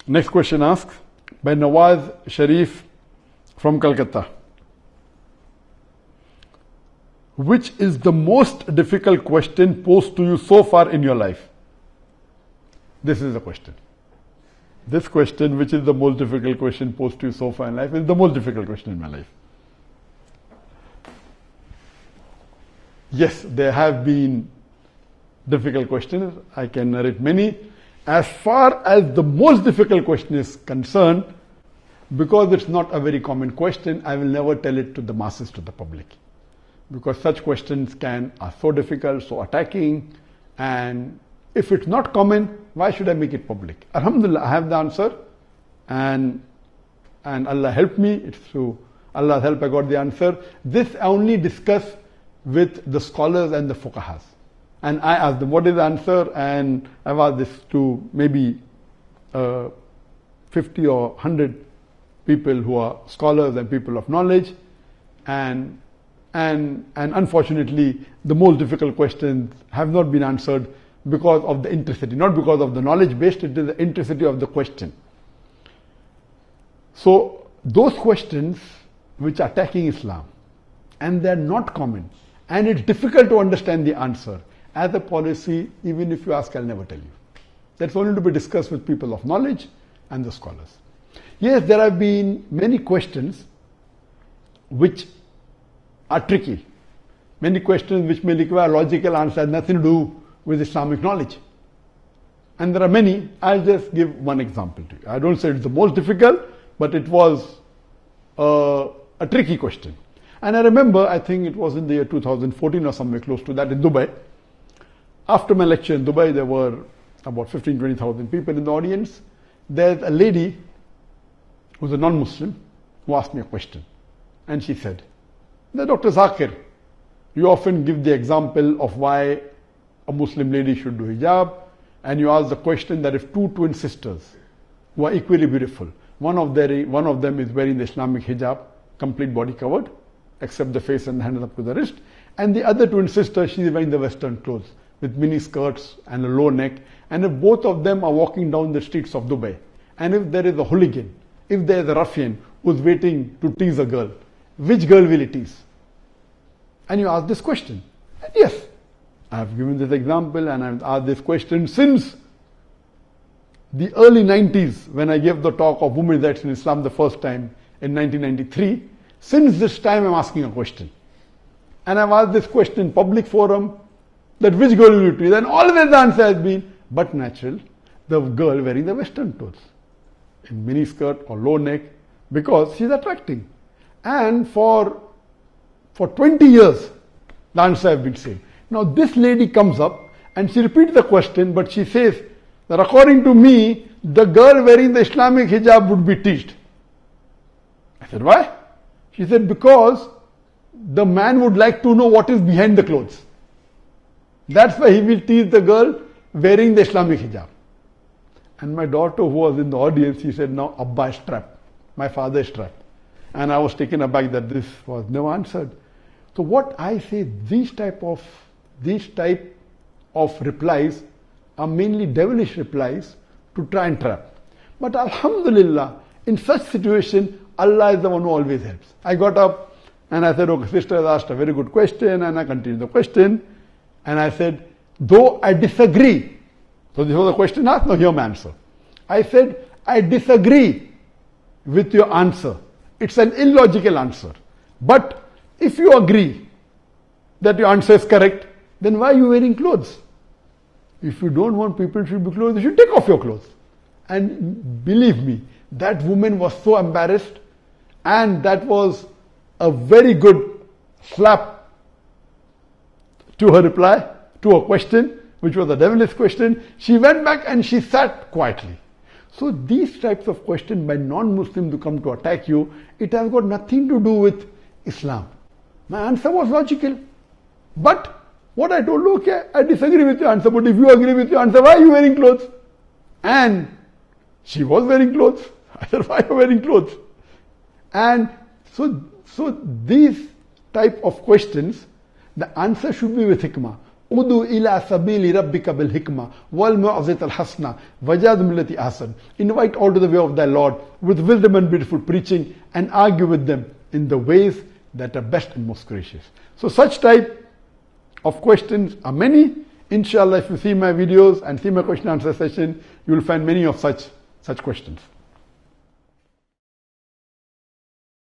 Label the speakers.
Speaker 1: Next question asked by Nawaz Sharif from Calcutta. Which is the most difficult question posed to you so far in your life? This is the question. This question, which is the most difficult question posed to you so far in life, is the most difficult question in my life. Yes, there have been difficult questions. I can narrate many. As far as the most difficult question is concerned, because it's not a very common question, I will never tell it to the masses, to the public. Because such questions are so difficult, so attacking, and if it's not common, why should I make it public? Alhamdulillah, I have the answer, and Allah helped me. It's through Allah's help I got the answer. This I only discuss with the scholars and the fuqahas. And I asked them, what is the answer? And I've asked this to maybe 50 or 100 people who are scholars and people of knowledge. And unfortunately, the most difficult questions have not been answered because of the intricity, not because of the knowledge based, it is the intricity of the question. So those questions which are attacking Islam, and they're not common, and it's difficult to understand the answer. As a policy, even if you ask, I'll never tell you. That's only to be discussed with people of knowledge and the scholars. Yes, there have been many questions which are tricky. Many questions which may require logical answer, has nothing to do with Islamic knowledge. And there are many. I'll just give one example to you. I don't say it's the most difficult, but it was a tricky question. And I remember, I think it was in the year 2014 or somewhere close to that in Dubai. After my lecture in Dubai, there were about 15,000-20,000 people in the audience. There's a lady who's a non-Muslim who asked me a question. And she said, Dr. Zakir, you often give the example of why a Muslim lady should do hijab, and you ask the question that if two twin sisters who are equally beautiful, one of them is wearing the Islamic hijab, complete body covered, except the face and the hands up to the wrist, and the other twin sister, she is wearing the Western clothes with mini skirts and a low neck, and if both of them are walking down the streets of Dubai, and if there is a hooligan, if there is a ruffian who's waiting to tease a girl, which girl will he tease? And you ask this question. And yes, I have given this example and I've asked this question since the early 90s when I gave the talk of women's rights in Islam the first time in 1993. Since this time I'm asking a question. And I've asked this question in public forum that which girl will you tease? And always the answer has been, but natural, the girl wearing the Western clothes in mini skirt or low neck because she's attracting. And for 20 years, the answer has been same. Now this lady comes up and she repeats the question, but she says that according to me, the girl wearing the Islamic hijab would be teased. I said, why? She said, because the man would like to know what is behind the clothes. That's why he will tease the girl wearing the Islamic hijab. And my daughter who was in the audience, she said, now Abba is trapped. My father is trapped. And I was taken aback that this was never answered. So what I say, these type of replies are mainly devilish replies to try and trap. But Alhamdulillah, in such situation, Allah is the one who always helps. I got up and I said, okay, sister has asked a very good question, and I continued the question. And I said, though I disagree. So this was a question asked, now hear my answer. I said, I disagree with your answer. It's an illogical answer. But if you agree that your answer is correct, then why are you wearing clothes? If you don't want people to be clothes, you should take off your clothes. And believe me, that woman was so embarrassed, and that was a very good slap to her reply, to her question, which was a devilish question. She went back and she sat quietly. So these types of questions by non-Muslims who come to attack you, it has got nothing to do with Islam. My answer was logical. But what I told, okay, I disagree with your answer, but if you agree with your answer, why are you wearing clothes? And she was wearing clothes. I said, why are you wearing clothes? And so these type of questions, the answer should be with hikmah. Udu ila sabili rabbika bil hikmah wal mu'azit al hasna wajadum lati ahsan. Invite all to the way of thy Lord with wisdom and beautiful preaching, and argue with them in the ways that are best and most gracious. So such type of questions are many. Inshallah, if you see my videos and see my question answer session, you will find many of such questions.